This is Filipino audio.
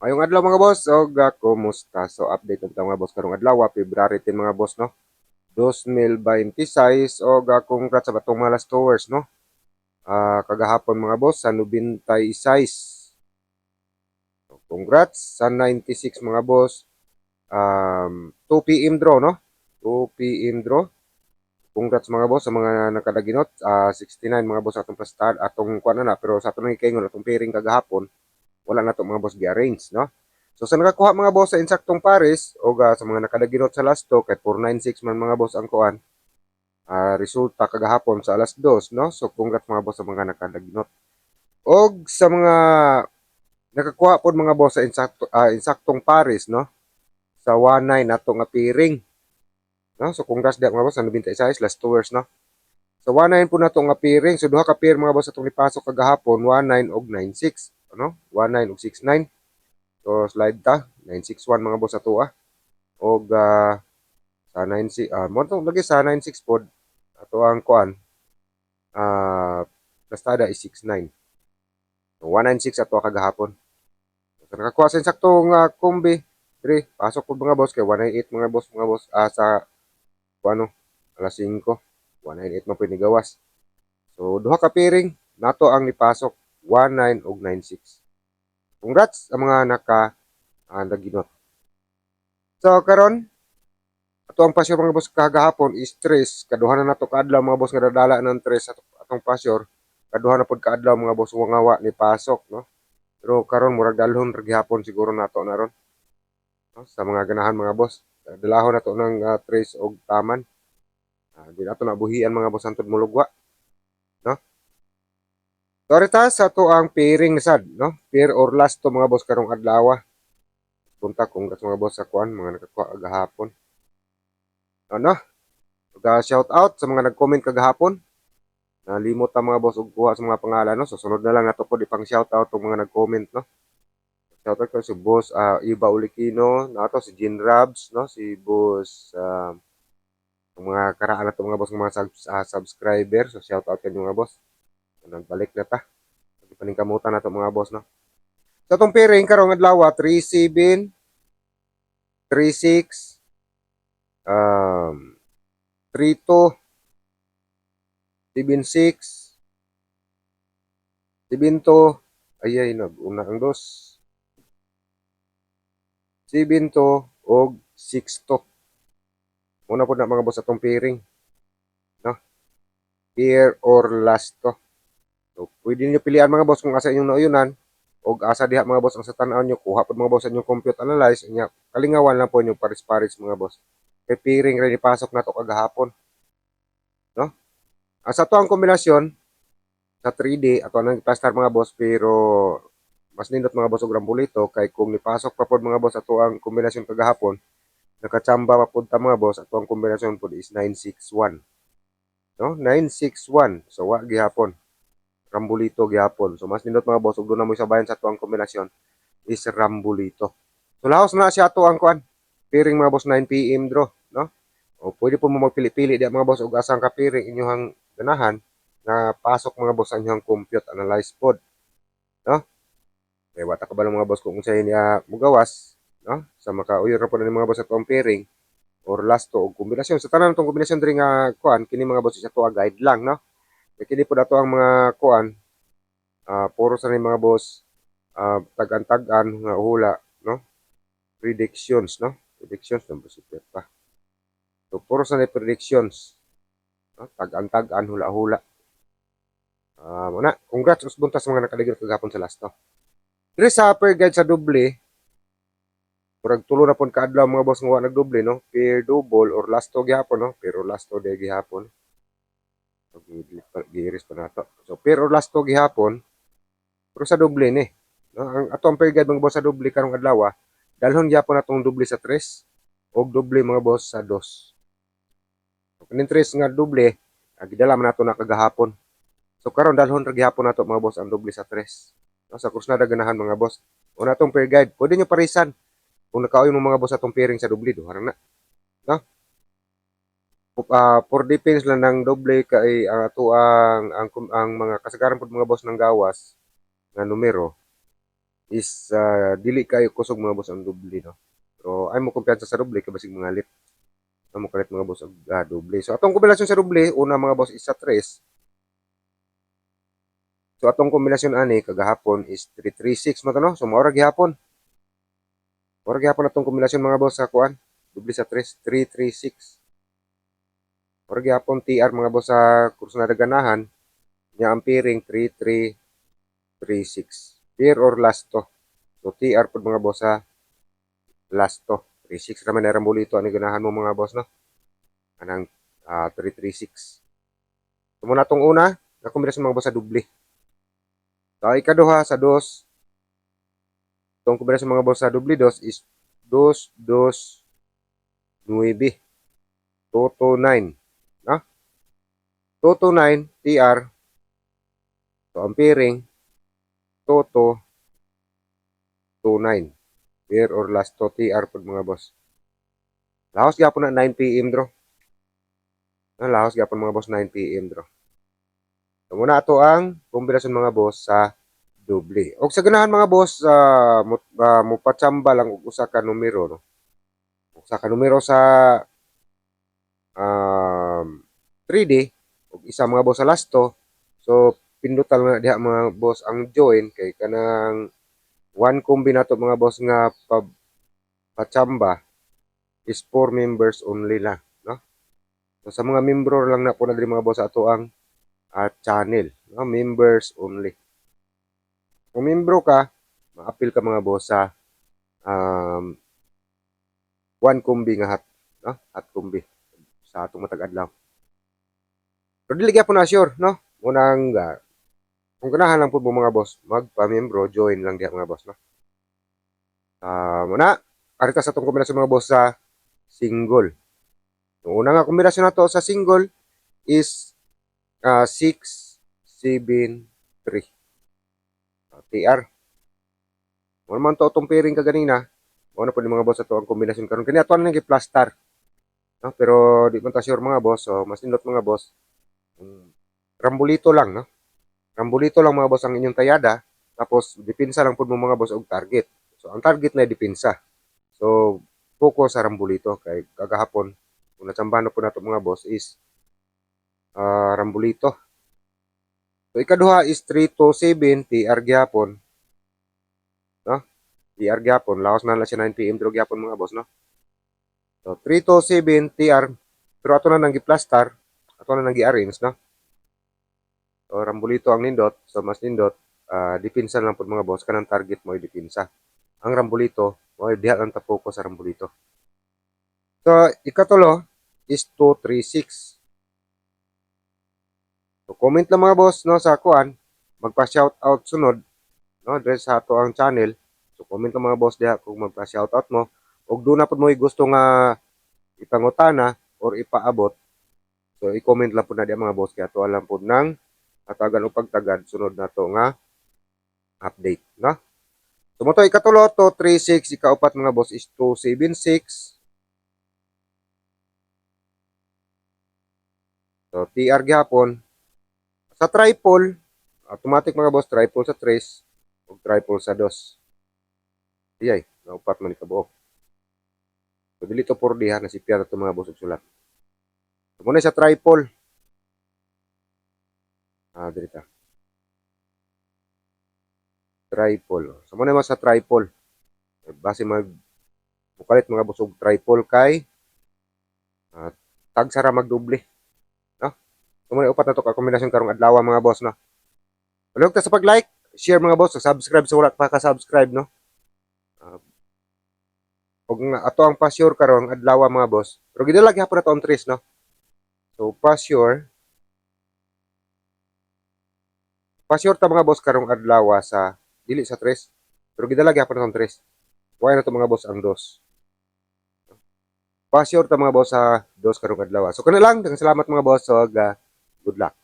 Ngayong adlaw mga boss, og kumusta? So update lang mga boss karong adlaw, February 10 mga boss no. 2026 og congrats sa batong mga last hours no. Kagahapon mga boss sa 96. So, congrats sa 96 mga boss. 2 PM draw no. 2 PM draw. Congrats mga boss sa mga nakadaginot. 69 mga boss atong prestad atong kuan na pero sa atong ikaingon atong pairing kagahapon wala na to mga boss gi-arrange no. So sa nakakuha mga boss sa insaktong pares o sa mga nakadaginot sa last 2 kahit 496 man mga boss ang kuan, resulta kagahapon sa alas 2 no. So congrats mga boss sa mga nakadaginot. Og sa mga nakakuha pod mga boss sa insaktong pares no sa 19 nato nga pairing no. So congrats dia mga boss sa 96 last 2 hours no. So 19 po nato nga pairing. So duha ka pair mga boss atong ipasok kagahapon 19 og 96 ano 19 og 69. So slide ta 961 mga boss ato og sa 96 mo tong lagi sa 96 pod ato ang kuan plastada is 69. So 196 ato kagahapon. So nakakuha sa saktong kombi dire pasok pod mga boss kay 198 mga boss sa kuano alas 5 198 man pwede gawas. So duha ka pairing nato ang nipasok 19 ug 96. Congrats sa mga naginot. So karon ato ang pasyor mga boss kagahapon is stress kaduha na nato kaadlaw mga boss nga dadala ng stress atong pasyor kaduha na pod kaadlaw mga boss ngawa ni pasok no. Pero karon murag dalhon ra gihapon siguro nato na ron no? Sa mga ganahan mga boss dalahon nato ng trace og taman. Di nato nabuhian mga boss antod mulugwa no. Sorry ta sa to ang pairing sad no. Pair or last to mga boss karong adlaw. Punta kung mga boss sa kuan mga nakakuha gahapon. Ano? Shout out sa mga nag-comment kagahapon. Nalimot ang mga boss og kuha sa mga pangalan no. So sunod na lang nato po ipang shout out tong mga nag-comment no. Shout out ko si boss Iba Ulikino, nato si Jean Rabs no, si boss mga karaan na to mga boss ng mga subscriber. So shout out kanyo mga boss. Nagbalik na ta. Paningkamutan na to mga boss no. Sa tong pairing karong adlaw 37 36 32 76 72 ayay nag-una ang dos 72 og 62. Muna po na mga boss atong pairing no. Pair or last to. So, pwede niyo pilihan mga boss kung asa inyong nauyunan o asa diha mga boss ang sa tan-aw niyo kuha pod mga boss inyong compute analyze nya kalingawan lang po inyong paris-paris mga boss. Kay pairing rin ipasok nato kagahapon no. Sa to ang kombinasyon sa 3D ato nang iplastar mga boss pero mas nindot mga boss og rambulito kay kung nipasok pa pod mga boss ato ang kombinasyon kagahapon nakachamba pa pod ta mga boss ato ang kombinasyon pod is 961 no 961. So wa gihapon rambulito gihapon. So mas nindot mga boss ug doon na mo sabayan sa tuang kombinasyon is rambulito. So lahos na siya ato ang kuan. Pairing mga boss 9 PM draw, no? O pwede po mo magpili-pili di mga boss ug asang ka pairing inyong ganahan na pasok mga boss ang inyong compute analyze pod, no? Kaya wata ka ba mga boss kung unsay niya mugawas, no? Sa makauyo ra po ni mga boss at ang pairing or last to og kombinasyon. Sa tanan tong kombinasyon diri nga kuan kini mga boss sa tuwa guide lang, no? Kaya kini po dato ang mga kuan puro sa mga boss tag-an nga hula no predictions no predictions ng super pa. So puro sa predictions no tag-an hula-hula. Muna congrats us buntas mga nakaligid kagapon sa last no. Dire sa per guide sa doble murag tulo na pon kaadlaw mga boss nga nagdoble no pair double or last to gyapon no pero last to day gihapon. Giris pa nato. So pair or last to gihapon pero sa doble ni. No? Ang atong pair guide mga boss sa doble karong adlaw, dalhon gyapon atong doble sa 3 og doble mga boss sa 2. So kaning 3 nga doble, gidala man nato na kagahapon. So karon dalhon ra gihapon nato mga boss ang doble sa 3. No? Sa krusnada ganahan mga boss. Una atong pair guide, pwede nyo parisan. Kung nakauyo mo mga boss atong pairing sa doble, duha na. No? For defense lang ng doble kay ang mga kasagaran pod mga boss ng gawas nga numero is dili kayo kusog mga boss ang doble, no? Pero ay mo kumpiyansa sa doble kay basig mangalit. Amo kalit mga boss og doble. So atong kombinasyon sa doble, una mga boss is sa 3. So atong kombinasyon ani kagahapon is 336 mo to, no? So mao ra gihapon. Mao ra gihapon atong kombinasyon mga boss sa kuan. Doble sa 3, 336. Mao ra gihapon TR mga boss sa kurso na ganahan. Nya ang pairing 3336. Pair or last to. So TR pod mga boss sa last to. 36 raman na rambolito ani ganahan mo mga boss, no? Anang 336. So muna tong una, na kombinasyon mga boss sa doble. So ikaduha sa 2. Itong kombinasyon mga boss sa doble 2 is 2, 2, 9. Toto 9. No? Toto 9, TR. So ang pairing, Toto 29. Pair or last to TR pod mga boss. Lahos gyapon na 9 PM bro. Lahos gyapon mga boss 9 PM bro. So muna ato ang kombinasyon mga boss sa doble. Og sa ganahan mga boss, mupatsamba lang og usa ka numero, no? Usa ka numero sa 3D ug isa mga boss sa last to. So pindutal na diha mga boss ang join kay kanang one combinato mga boss nga patsamba is 4 members only lang, no? So sa mga membro lang na po na diri mga boss ato ang channel, no? Members only. Kung membro ka, ma-appeal ka mga boss sa one kumbi nga hat, no? Hat kumbi sa atong matag adlaw. Pero dili gyapon na sure, no? Unang kung ganahan lang po mga boss, magpa-membro, join lang diha mga boss, no? Muna, arita sa itong kombinasyon mga boss sa single. Yung una nga kombinasyon na to sa single is 6, 7, 3. TR. Mo naman to itong pairing kaganina. Mo na po mga boss ito ang kombinasyon karon. Kanya ito na nag-plaster. No? Pero di man ta sure mga boss. So, mas nindot mga boss. Rambulito lang, no? Rambulito lang mga boss ang inyong tayada. Tapos, dipinsa lang po mga boss og target. So, ang target na dipinsa. So, focus sa rambulito. Kay kagahapon, kung natsambahan po na ito mga boss is rambulito. So, ikaduha is 3 to 7, TR gyapon. No? TR gyapon. Laos na lang siya 9 PM, pero gyapon mga boss, no? So, 3 to 7, TR. Pero ato na nang gi-plaster. Ato na nang gi-arrange, no? So, rambulito ang nindot. So, mas nindot. Dipinsa lang po mga boss. Kanang target mo ay dipinsa. Ang rambulito, mo ay diha lang ta-focus sa rambulito. So, ikatulo is 236. So, comment lang mga boss, no, sa kuan, magpa-shoutout sunod, no, dres sa ato ang channel. So, comment lang mga boss diha kung magpa-shoutout mo. Ug doon na po mo gusto nga ipangutana or ipaabot. So, i-comment lang po na diha mga boss kaya to alam po nang atagan o pagtagad sunod na to nga update, no? So, mo to ikatulo, 236, ikaupat mga boss is 276. So, TR gihapon. Sa triple, automatic mga boss, triple sa 3 o triple sa 2. Iyay, naupat man ikabuok. So, dili to 4D ha, nasipya na ito mga boss og sulat. So, muna sa triple. Dili ta. Triple. So, muna sa triple. Base bukalit mga boss og triple kay tagsara magdoble. No? So, muna upat na to ka-kombinasyon karong adlaw mga boss, no? Palihog ta sa pag-like, share mga boss, subscribe sa wala pa ka-subscribe, no? Ug ato ang pa-sure karon adlaw mga boss. Pero gidala gyapon na to ang 3, no? So pa-sure ta mga boss karong adlaw sa dili sa 3. Pero gidala gyapon na to ang 3. Why na to mga boss ang 2. Pa-sure ta mga boss sa 2 karong adlaw. So kana lang, daghang salamat mga boss. So good luck.